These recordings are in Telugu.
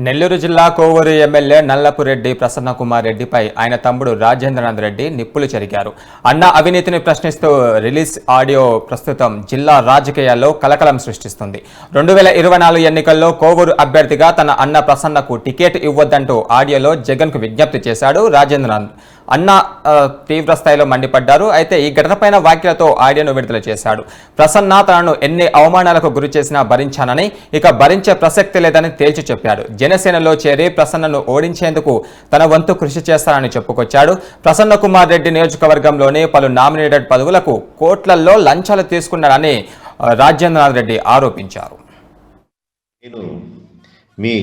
నెల్లూరు జిల్లా కోవూరు ఎమ్మెల్యే నల్లపురెడ్డి ప్రసన్నకుమార్ రెడ్డిపై ఆయన తమ్ముడు రాజేంద్రనాథ్ రెడ్డి నిప్పులు చెరిగారు. అన్న అవినీతిని ప్రశ్నిస్తూ రిలీజ్ ఆడియో ప్రస్తుతం జిల్లా రాజకీయాల్లో కలకలం సృష్టిస్తుంది. 2024 ఎన్నికల్లో కోవూరు అభ్యర్థిగా తన అన్న ప్రసన్నకు టికెట్ ఇవ్వొద్దంటూ ఆడియోలో జగన్కు విజ్ఞప్తి చేశాడు రాజేంద్రనాథ్. అన్న తీవ్ర స్థాయిలో మండిపడ్డారు. అయితే ఈ ఘటనపైన వ్యాఖ్యలతో ఆడియోను విడుదల చేశాడు. ప్రసన్న తనను ఎన్ని అవమానాలకు గురి చేసినా భరించానని, ఇక భరించే ప్రసక్తి లేదని తేల్చి చెప్పాడు. జనసేనలో చేరి ప్రసన్నను ఓడించేందుకు తన వంతు కృషి చేస్తానని చెప్పుకొచ్చాడు. ప్రసన్న కుమార్ రెడ్డి నియోజకవర్గంలోని పలు నామినేటెడ్ పదవులకు కోట్లల్లో లంచాలు తీసుకున్నాడని రాజేంద్రనాథ్ రెడ్డి ఆరోపించారు. నేను మీ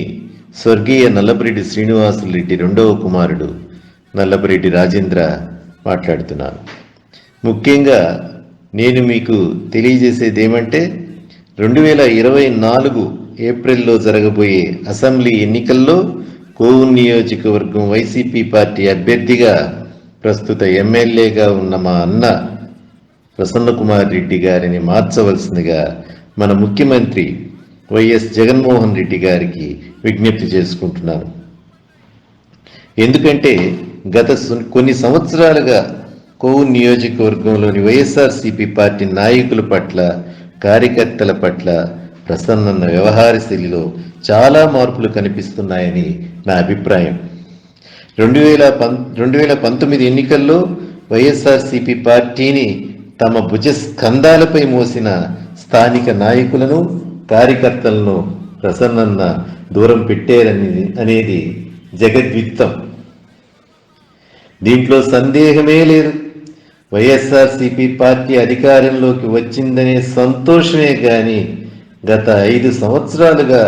స్వర్గీయ నల్లపురెడ్డి శ్రీనివాసులు రెడ్డి రెండవ కుమారుడు నల్లపురెడ్డి రాజేంద్ర మాట్లాడుతున్నాను. ముఖ్యంగా నేను మీకు తెలియజేసేది ఏమంటే 2024 ఏప్రిల్లో జరగబోయే అసెంబ్లీ ఎన్నికల్లో కోవూరు నియోజకవర్గం వైసీపీ పార్టీ అభ్యర్థిగా ప్రస్తుత ఎమ్మెల్యేగా ఉన్న మా అన్న ప్రసన్నకుమార్ రెడ్డి గారిని మార్చవలసిందిగా మన ముఖ్యమంత్రి వైఎస్ జగన్మోహన్ రెడ్డి గారికి విజ్ఞప్తి చేసుకుంటున్నాను. ఎందుకంటే గత కొన్ని సంవత్సరాలుగా కోవూరు నియోజకవర్గంలోని వైఎస్ఆర్సీపీ పార్టీ నాయకుల పట్ల, కార్యకర్తల పట్ల ప్రసన్న వ్యవహార శైలిలో చాలా మార్పులు కనిపిస్తున్నాయని నా అభిప్రాయం. 2019 ఎన్నికల్లో వైఎస్ఆర్సీపీ పార్టీని తమ భుజ స్కంధాలపై మోసిన స్థానిక నాయకులను, కార్యకర్తలను ప్రసన్న దూరం అనేది జగద్విత్తం. దీంట్లో సందేహమే లేదు. వైఎస్ఆర్సీపీ పార్టీ అధికారంలోకి వచ్చిందనే సంతోషమే కానీ గత 5 సంవత్సరాలుగా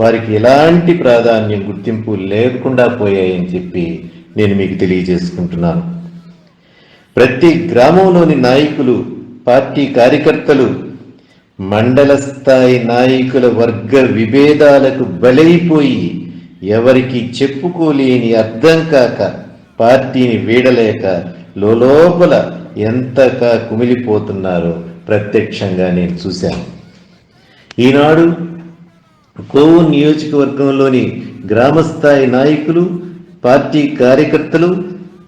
వారికి ఎలాంటి ప్రాధాన్యం, గుర్తింపు లేకుండా పోయాయని చెప్పి నేను మీకు తెలియజేసుకుంటున్నాను. ప్రతి గ్రామంలోని నాయకులు, పార్టీ కార్యకర్తలు మండల స్థాయి నాయకుల వర్గ విభేదాలకు బలైపోయి ఎవరికి చెప్పుకోలేని, అర్థం కాక పార్టీని వీడలేక లోపల ఎంతగా కుమిలిపోతున్నారో ప్రత్యక్షంగా నేను చూశాను. ఈనాడు కోవూరు నియోజకవర్గంలోని గ్రామస్థాయి నాయకులు, పార్టీ కార్యకర్తలు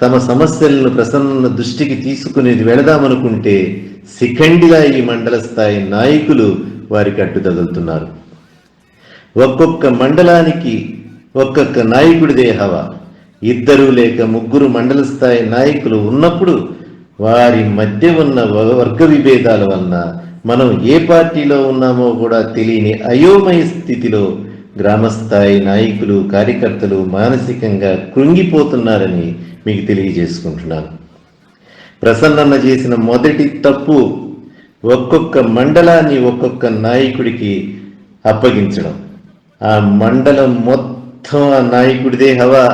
తమ సమస్యలను ప్రసన్న దృష్టికి తీసుకునేది వెళదామనుకుంటే శిఖండిగా ఈ మండల స్థాయి నాయకులు వారికి అడ్డు తగులుతున్నారు. ఒక్కొక్క మండలానికి ఒక్కొక్క నాయకుడిదే హవా. 2 లేక 3 మండల స్థాయి నాయకులు ఉన్నప్పుడు వారి మధ్య ఉన్న వర్గ విభేదాల వలన మనం ఏ పార్టీలో ఉన్నామో కూడా తెలియని అయోమయ స్థితిలో గ్రామస్థాయి నాయకులు, కార్యకర్తలు మానసికంగా కృంగిపోతున్నారని మీకు తెలియజేసుకుంటున్నాను. ప్రసన్న చేసిన మొదటి తప్పు ఒక్కొక్క మండలాన్ని ఒక్కొక్క నాయకుడికి అప్పగించడం. ఆ మండలం మొత్తం ఆ నాయకుడిదే హవా.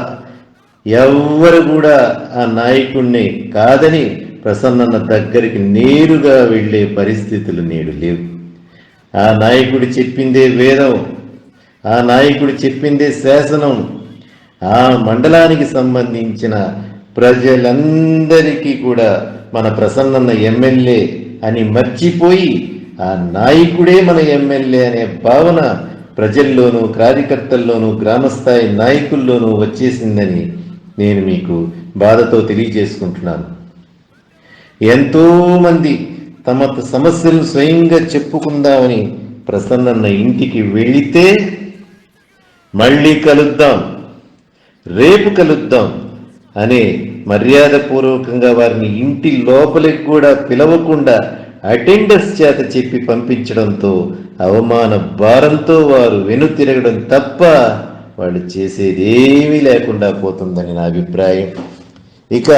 ఎవ్వరు కూడా ఆ నాయకుడిని కాదని ప్రసన్న దగ్గరికి నేరుగా వెళ్ళే పరిస్థితులు నేడు లేవు. ఆ నాయకుడు చెప్పిందే వేదం, ఆ నాయకుడు చెప్పిందే శాసనం. ఆ మండలానికి సంబంధించిన ప్రజలందరికీ కూడా మన ప్రసన్న ఎమ్మెల్యే అని మర్చిపోయి ఆ నాయకుడే మన ఎమ్మెల్యే అనే భావన ప్రజల్లోనూ, కార్యకర్తల్లోనూ, గ్రామస్థాయి నాయకుల్లోనూ వచ్చేసిందని నేను మీకు బాధతో తెలియజేసుకుంటున్నాను. ఎంతోమంది తమ సమస్యలను స్వయంగా చెప్పుకుందామని ప్రసన్న ఇంటికి వెళితే మళ్ళీ కలుద్దాం, రేపు కలుద్దాం అనే మర్యాదపూర్వకంగా వారిని ఇంటి లోపలికి కూడా పిలవకుండా అటెండర్స్ చేత చెప్పి పంపించడంతో అవమాన భారంతో వారు వెనుతిరగడం తప్ప వాళ్ళు చేసేదేమీ లేకుండా పోతుందని నా అభిప్రాయం. ఇక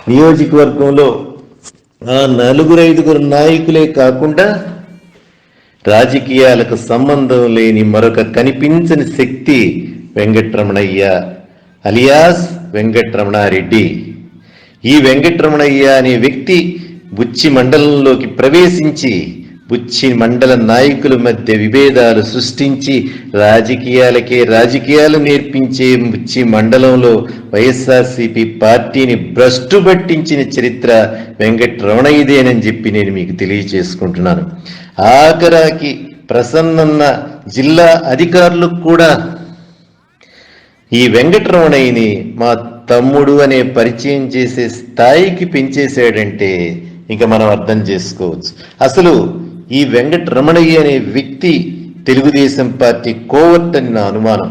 నియోజకవర్గంలో ఆ 4-5 నాయకులే కాకుండా రాజకీయాలకు సంబంధం లేని మరొక కనిపించని శక్తి వెంకటరమణయ్య అలియాస్ వెంకటరమణారెడ్డి. ఈ వెంకటరమణయ్య అనే వ్యక్తి బుచ్చి మండలంలోకి ప్రవేశించి బుచ్చి మండల నాయకుల మధ్య విభేదాలు సృష్టించి రాజకీయాలు నేర్పించే బుచ్చి మండలంలో వైఎస్ఆర్సీపీ పార్టీని భ్రష్టు పట్టించిన చరిత్ర వెంకటరమణయ్యదేనని చెప్పి నేను మీకు ఈ వెంకటరమణయ్యని మా తమ్ముడు అనే పరిచయం చేసే స్థాయికి పెంచేశాడంటే ఇంకా మనం అర్థం చేసుకోవచ్చు. అసలు ఈ వెంకటరమణయ్య అనే వ్యక్తి తెలుగుదేశం పార్టీ కోవర్ట్ అని నా అనుమానం.